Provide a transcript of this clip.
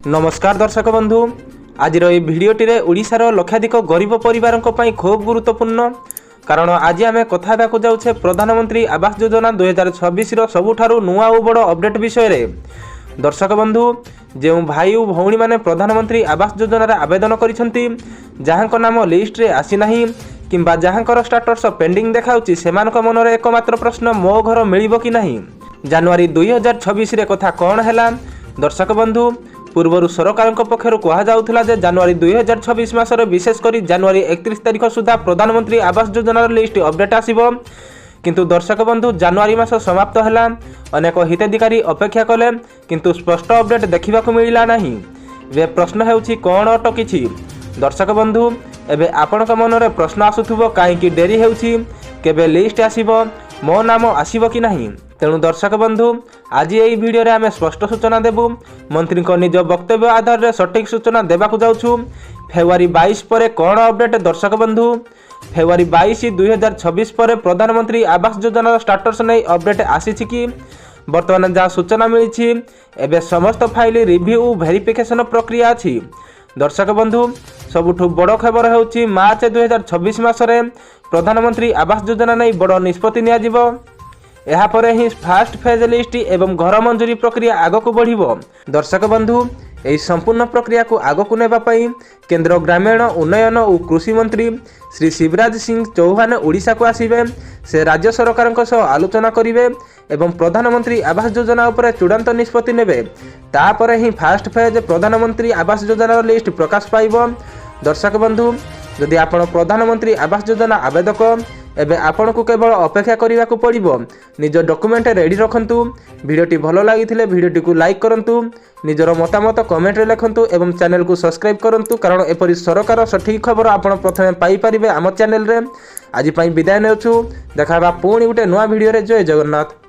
नमस्कार दर्शक बंधु आज भिडटे ओडिशार लक्षाधिक गरीब परिवार खूब गुरुत्वपूर्ण कारण आज आम कथा जाऊे प्रधानमंत्री आवास योजना 2026 सबुठारु नुआ और बड़ अपडेट विषय रे। दर्शक बंधु जो भाई और भौणी मैंने प्रधानमंत्री आवास योजना आवेदन करिसेंती जहां नाम लिस्ट रे आसी नाही किंबा जहां स्टाटस पेंडिंग देखाउची सेमानक मनरे एकमात्र प्रश्न मो घर मिलिबो कि नाही। जनवरी 2026 रे कथा कौन है दर्शक बंधु पूर्वर सरकार पक्षर कहुला जनवरी 2026 मसर विशेषकर जनवरी 31 तारिख सुधा प्रधानमंत्री आवास योजना लिस्ट अपडेट आसिबो किंतु दर्शक बंधु जनवरी मास समाप्त है अनेक हिताधिकारी अपेक्षा कले किंतु स्पष्ट अपडेट देखा मिलला नहीं। वे प्रश्न हेउछि कौन अटकी दर्शक बंधु एबे आपणक मनरे प्रश्न आसुथुबो काहेकि डेरी हेउछि केबे लिस्ट आसिबो मो नाम आसिबो कि नहीं। तेणु दर्शक बंधु आज यही भिडियो रे आमे स्पष्ट सूचना देबु मंत्री को निज वक्तव्य आधार रे सटीक सूचना देबाकु जाउछु। फेब्रुआरी 22 पर कौन अपडेट दर्शक बंधु फेब्रुआरी 22 2026 पर प्रधानमंत्री आवास योजना स्टाटस नहीं अपडेट आसी कि वर्तमान जहाँ सूचना मिली एबे समस्त फाइल रिव्यू और वेरिफिकेशन प्रक्रिया अछि। दर्शक बंधु सबुठु बड़ खबर होउछि मार्च 2026 मासरे प्रधानमंत्री आवास योजना नहीं बड़ निष्पत्ति निया जिवो। यापर ही फास्ट फेज लिस्ट एवं घर मंजूरी प्रक्रिया आगक बढ़िबो। दर्शक बंधु यह संपूर्ण प्रक्रिया को आगक नेबापई केंद्र ग्रामीण उन्नयन और कृषि मंत्री श्री शिवराज सिंह चौहान ओडिशा को आसिबे। से राज्य सरकार आलोचना करिवे एवं प्रधानमंत्री आवास योजना उपर चूड़ांत निष्पत्ति नेबे। तापर ही फास्ट फेज प्रधानमंत्री आवास योजना लिस्ट प्रकाश पाइबो। दर्शक बंधु यदि आपण प्रधानमंत्री आवास योजना आवेदक एबे आपण को केवल अपेक्षा करने को पड़िबो। निज डॉक्यूमेंट रेडी रखंतु। वीडियोटी भलो लागिथिले वीडियोटी को लाइक करंतु, निजर मतामत कमेंट रे लिखंतु एवं चैनल को सब्सक्राइब करंतु कारण एपरि सरकार सठिक खबर आपण प्रथमे पाई परिबे आम चैनल रे। आज पई विदाय नेउछु, देखाबा पुणी गुटे नुआ वीडियो रे। जय जगन्नाथ।